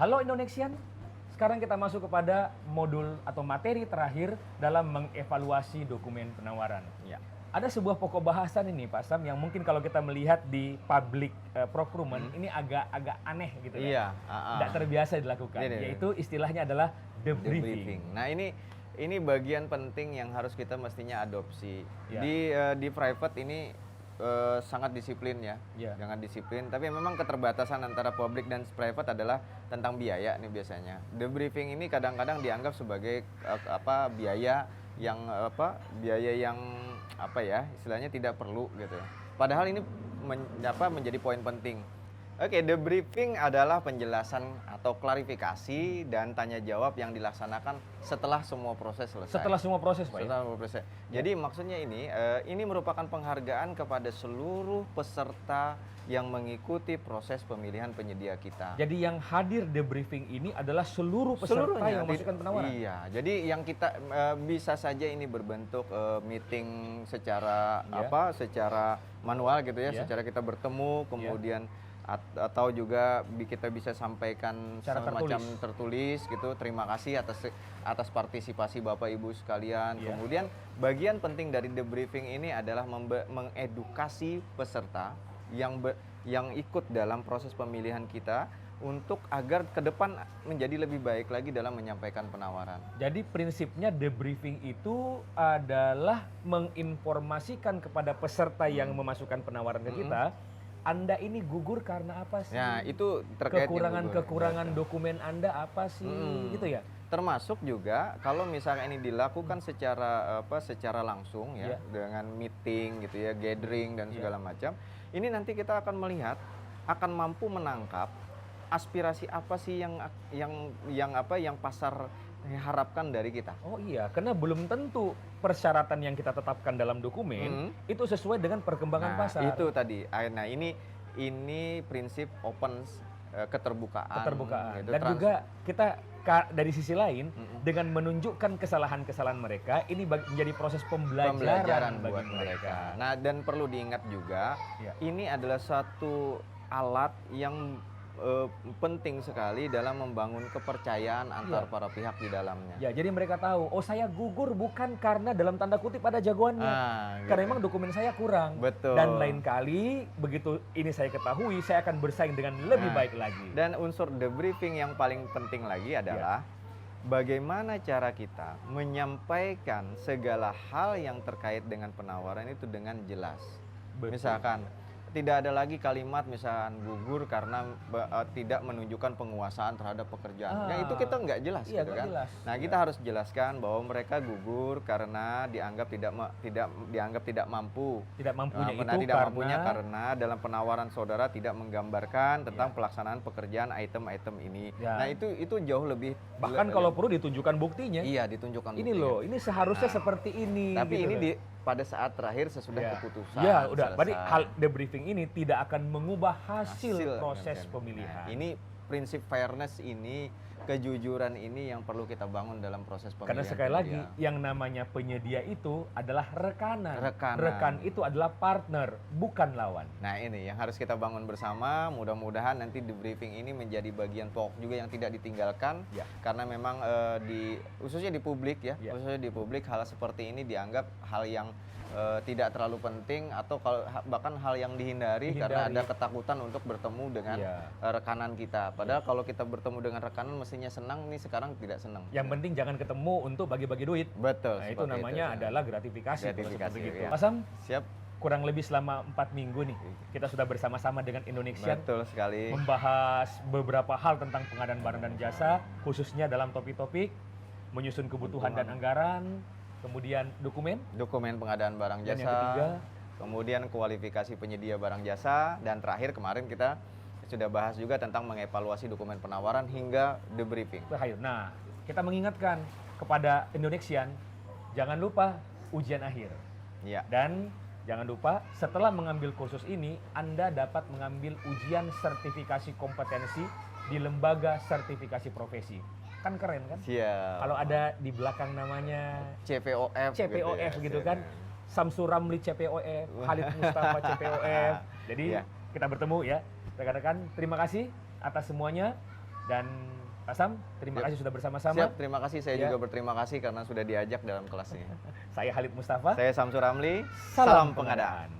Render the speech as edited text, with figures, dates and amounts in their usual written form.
Halo Indonesian, sekarang kita masuk kepada modul atau materi terakhir dalam mengevaluasi dokumen penawaran. Ya. Ada sebuah pokok bahasan ini Pak Sam yang mungkin kalau kita melihat di public procurement ini agak aneh gitu kan. Iya. Tidak terbiasa dilakukan, yaitu istilahnya adalah debriefing. Nah ini bagian penting yang harus kita mestinya adopsi. Ya. Di private ini sangat disiplin ya, jangan disiplin. Tapi memang keterbatasan antara public dan private adalah tentang biaya nih biasanya. Debriefing ini kadang-kadang dianggap sebagai biaya yang istilahnya tidak perlu gitu. Padahal ini menjadi poin penting. Oke, debriefing adalah penjelasan atau klarifikasi dan tanya jawab yang dilaksanakan setelah semua proses selesai. Setelah semua proses, Pak. Setelah semua proses. Jadi maksudnya ini merupakan penghargaan kepada seluruh peserta yang mengikuti proses pemilihan penyedia kita. Jadi yang hadir debriefing ini adalah seluruh peserta yang memasukkan penawaran. Iya, jadi yang kita bisa saja ini berbentuk meeting secara secara manual gitu ya, secara kita bertemu kemudian atau juga kita bisa sampaikan semacam tertulis gitu. Terima kasih atas partisipasi Bapak Ibu sekalian. Kemudian bagian penting dari debriefing ini adalah mengedukasi peserta yang ikut dalam proses pemilihan kita untuk agar ke depan menjadi lebih baik lagi dalam menyampaikan penawaran. Jadi prinsipnya debriefing itu adalah menginformasikan kepada peserta yang memasukkan penawaran ke kita, Anda ini gugur karena apa sih? Nah, itu terkait kekurangan dokumen Anda apa sih? Gitu ya. Termasuk juga kalau misalnya ini dilakukan secara langsung ya, dengan meeting gitu ya, gathering dan segala macam. Ini nanti kita akan melihat, akan mampu menangkap aspirasi apa sih yang pasar harapkan dari kita. Oh iya, karena belum tentu persyaratan yang kita tetapkan dalam dokumen itu sesuai dengan perkembangan pasar. Itu tadi. Nah, ini prinsip open keterbukaan. Gitu. Dan juga kita dari sisi lain dengan menunjukkan kesalahan-kesalahan mereka, ini menjadi proses pembelajaran bagi mereka. Nah, dan perlu diingat juga, ini adalah satu alat yang penting sekali dalam membangun kepercayaan antar para pihak di dalamnya. Ya, jadi mereka tahu, oh saya gugur bukan karena dalam tanda kutip ada jagoannya, karena memang dokumen saya kurang. Betul. Dan lain kali begitu ini saya ketahui, saya akan bersaing dengan lebih baik lagi. Dan unsur debriefing yang paling penting lagi adalah bagaimana cara kita menyampaikan segala hal yang terkait dengan penawaran itu dengan jelas. Misalkan tidak ada lagi kalimat misalkan gugur karena tidak menunjukkan penguasaan terhadap pekerjaan. Yang itu kita nggak jelas gitu kan. Nah, kita harus jelaskan bahwa mereka gugur karena dianggap tidak mampu. Tidak mampunya mampunya karena dalam penawaran saudara tidak menggambarkan tentang pelaksanaan pekerjaan item-item ini. Nah, itu jauh lebih bahkan kalau perlu ditunjukkan buktinya. Iya, ditunjukkan ini buktinya. loh, ini seharusnya seperti ini. Tapi gitu ini pada saat terakhir sesudah keputusan. Ya, udah. Berarti hal debriefing ini tidak akan mengubah hasil proses pemilihan. Nah, ini prinsip fairness ini, kejujuran ini yang perlu kita bangun dalam proses pemilihan. Karena sekali lagi, yang namanya penyedia itu adalah rekanan. Rekan itu adalah partner, bukan lawan. Nah, ini yang harus kita bangun bersama. Mudah-mudahan nanti debriefing ini menjadi bagian pokok juga yang tidak ditinggalkan. Karena memang khususnya di publik khususnya di publik hal seperti ini dianggap hal yang tidak terlalu penting atau bahkan hal yang dihindari karena ada ketakutan untuk bertemu dengan rekanan kita. Padahal kalau kita bertemu dengan rekanan mestinya senang, nih sekarang tidak senang. Yang penting jangan ketemu untuk bagi-bagi duit. Betul. Nah, itu namanya adalah gratifikasi. Gratifikasi. Pak Sam, siap. Kurang lebih selama 4 minggu nih kita sudah bersama-sama dengan Indonesian. Betul sekali. Membahas beberapa hal tentang pengadaan barang dan jasa, khususnya dalam topik-topik menyusun kebutuhan dan anggaran. Kemudian dokumen pengadaan barang jasa, dan yang ketiga, kemudian kualifikasi penyedia barang jasa, dan terakhir kemarin kita sudah bahas juga tentang mengevaluasi dokumen penawaran hingga debriefing. Nah, kita mengingatkan kepada Indonesian, jangan lupa ujian akhir. Dan jangan lupa setelah mengambil kursus ini, Anda dapat mengambil ujian sertifikasi kompetensi di lembaga sertifikasi profesi. Kan keren kan? Siap. Kalau ada di belakang namanya CPOF gitu kan. Samsu Ramli CPOF, Khalid Mustafa CPOF. Jadi kita bertemu ya. Rekan-rekan, terima kasih atas semuanya. Dan Pak Sam, terima kasih sudah bersama-sama. Siap, terima kasih. Saya juga berterima kasih karena sudah diajak dalam kelas ini. Saya Halid Mustafa. Saya Samsul Ramli. Salam pengadaan.